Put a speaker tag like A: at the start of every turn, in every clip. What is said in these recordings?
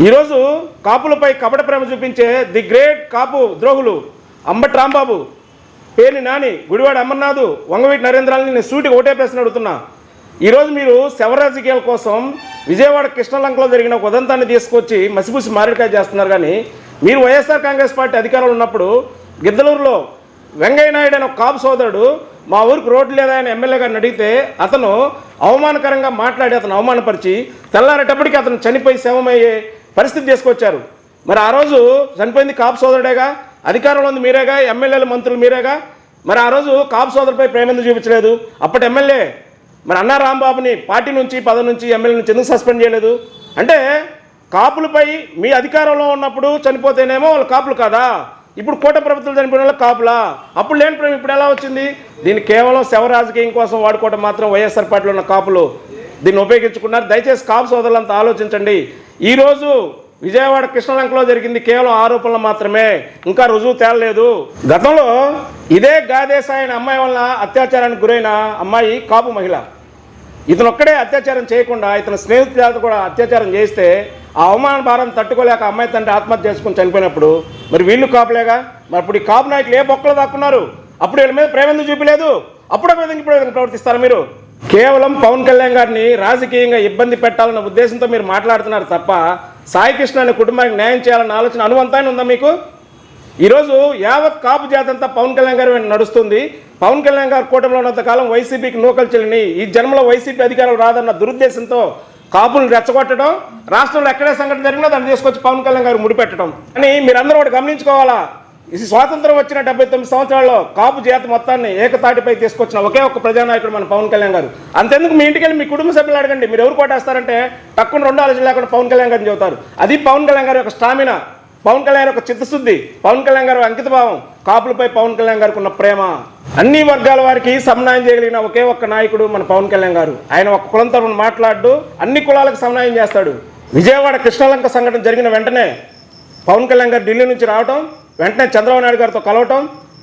A: ఈరోజు కాపులపై కపట ప్రేమ చూపించే ది గ్రేట్ కాపు ద్రోహులు అంబటి రాంబాబు, పేర్ని నాని, గుడివాడ అమర్నాథ్, వంగవీటి నరేంద్రాలని నేను సూటిగా ఒకటే ప్రశ్న అడుగుతున్నా. ఈరోజు మీరు శవ రాజకీయాల కోసం విజయవాడ కృష్ణలంకలో జరిగిన ఒక ఉదంతాన్ని తీసుకొచ్చి మసిపూసి మారేడుకాయ చేస్తున్నారు. కానీ మీరు వైఎస్ఆర్ కాంగ్రెస్ పార్టీ అధికారంలో ఉన్నప్పుడు గిద్దలూరులో వెంగయ్య నాయుడు అనే ఒక కాపు సోదరుడు మా ఊరికి రోడ్డు లేదా అని ఎమ్మెల్యే గారిని అడిగితే అతను అవమానకరంగా మాట్లాడి అతను అవమానపరిచి తెల్లారేటప్పటికి అతను చనిపోయి శవమయ్యే పరిస్థితి తీసుకొచ్చారు. మరి ఆ రోజు చనిపోయింది కాపు సోదరుడేగా, అధికారంలో ఉంది మీరేగా, ఎమ్మెల్యేలు మంత్రులు మీరేగా. మరి ఆ రోజు కాపు సోదరుపై ప్రేమ ఎందుకు చూపించలేదు? అప్పటి ఎమ్మెల్యే మరి అన్నా రాంబాబుని పార్టీ నుంచి పదవి నుంచి ఎమ్మెల్యే నుంచి ఎందుకు సస్పెండ్ చేయలేదు? అంటే కాపులపై మీ అధికారంలో ఉన్నప్పుడు చనిపోతేనేమో వాళ్ళు కాపులు కాదా, ఇప్పుడు కోట ప్రభుత్వం చనిపోయిన వాళ్ళు కాపులా? అప్పుడు లేని ప్రేమ ఇప్పుడు ఎలా వచ్చింది? దీన్ని కేవలం శవ రాజకీయం కోసం వాడుకోవడం మాత్రం వైఎస్ఆర్ పార్టీలో ఉన్న కాపులు దీన్ని ఉపయోగించుకున్నారు. దయచేసి కాపు సోదరులంతా ఆలోచించండి. ఈరోజు విజయవాడ కృష్ణలంకలో జరిగింది కేవలం ఆరోపణలు మాత్రమే, ఇంకా రుజువు తేలలేదు. గతంలో ఇదే గాదేశాయన అమ్మాయి వల్ల అత్యాచారానికి గురైన అమ్మాయి కాపు మహిళ. ఇతను ఒక్కడే అత్యాచారం చేయకుండా ఇతని స్నేహితులతో కూడా అత్యాచారం చేస్తే ఆ అవమాన భారం తట్టుకోలేక అమ్మాయి తండ్రి ఆత్మహత్య చేసుకుని చనిపోయినప్పుడు మరి వీళ్ళు కాపులేగా. మరి ఇప్పుడు ఈ కాపు నాయకులు ఏ బొక్కలు దాక్కున్నారు? అప్పుడు వీళ్ళ మీద ప్రేమ ఎందుకు చూపలేదు? అప్పుడే విధంగా ఇప్పుడు విధంగా ప్రవర్తిస్తారా మీరు? కేవలం పవన్ కళ్యాణ్ గారిని రాజకీయంగా ఇబ్బంది పెట్టాలన్న ఉద్దేశంతో మీరు మాట్లాడుతున్నారు తప్ప సాయి కృష్ణ అనే కుటుంబానికి న్యాయం చేయాలన్న ఆలోచన అనువంతాన్ని ఉందా మీకు? ఈరోజు యావత్ కాపు జాతి అంతా పవన్ కళ్యాణ్ గారు నడుస్తుంది. పవన్ కళ్యాణ్ గారు కూటమిలో ఉన్నంతకాలం వైసీపీకి నూకలు చెల్లిని ఈ జన్మలో వైసీపీ అధికారం రాదన్న దురుద్దేశంతో కాపులను రెచ్చగొట్టడం, రాష్ట్రంలో ఎక్కడే సంఘటన జరిగినా దాన్ని తీసుకొచ్చి పవన్ కళ్యాణ్ గారు ముడిపెట్టడం. అని మీరందరూ ఒకటి గమనించుకోవాలా. ఇది స్వాతంత్రం వచ్చిన 79 సంవత్సరాల్లో కాపు జాతి మొత్తాన్ని ఏకతాటిపై తీసుకొచ్చిన ఒకే ఒక్క ప్రజానాయకుడు మన పవన్ కళ్యాణ్ గారు. అంతెందుకు మీ ఇంటికి వెళ్ళి మీ కుటుంబ సభ్యులు అడగండి, మీరు ఎవరు కోటేస్తారంటే తక్కువ 2 ఆలోచన లేకుండా పవన్ కళ్యాణ్ గారిని చెబుతారు. అది పవన్ కళ్యాణ్ గారి యొక్క స్టామినా, పవన్ కళ్యాణ్ యొక్క చిత్తశుద్ధి, పవన్ కళ్యాణ్ గారి అంకితభావం, కాపులపై పవన్ కళ్యాణ్ గారికి ఉన్న ప్రేమ. అన్ని వర్గాల వారికి సమన్వయం చేయగలిగిన ఒకే ఒక్క నాయకుడు మన పవన్ కళ్యాణ్ గారు. ఆయన ఒక కులం తరఫున మాట్లాడు, అన్ని కులాలకు సమన్వయం చేస్తాడు. విజయవాడ కృష్ణలంక సంఘటన జరిగిన వెంటనే పవన్ కళ్యాణ్ గారు ఢిల్లీ నుంచి రావటం, వెంటనే చంద్రబాబు నాయుడు గారితో కలవటం,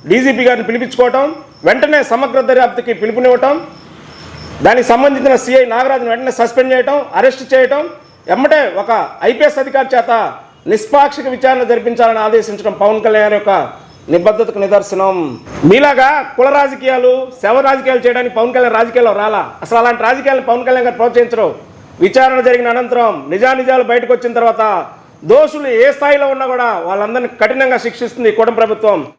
A: డీజీపీ గారిని పిలిపించుకోవటం, వెంటనే సమగ్ర దర్యాప్తుకి పిలుపునివ్వటం, దానికి సంబంధించిన సిఐ నాగరాజును వెంటనే సస్పెండ్ చేయటం, అరెస్ట్ చేయటం, ఎమ్మటే ఒక ఐపీఎస్ అధికారి చేత నిష్పాక్షిక విచారణ జరిపించాలని ఆదేశించడం పవన్ కళ్యాణ్ యొక్క నిబద్ధతకు నిదర్శనం. మీలాగా కుల రాజకీయాలు, శవ రాజకీయాలు చేయడానికి పవన్ కళ్యాణ్ రాజకీయాల్లో రాలా. అసలు అలాంటి రాజకీయాలను పవన్ కళ్యాణ్ గారు ప్రోత్సహించరు. విచారణ జరిగిన అనంతరం నిజానిజాలు బయటకు వచ్చిన తర్వాత దోషులు ఏ స్థాయిలో ఉన్నా కూడా వాళ్ళందరినీ కఠినంగా శిక్షిస్తుంది ఈ కూటమి ప్రభుత్వం.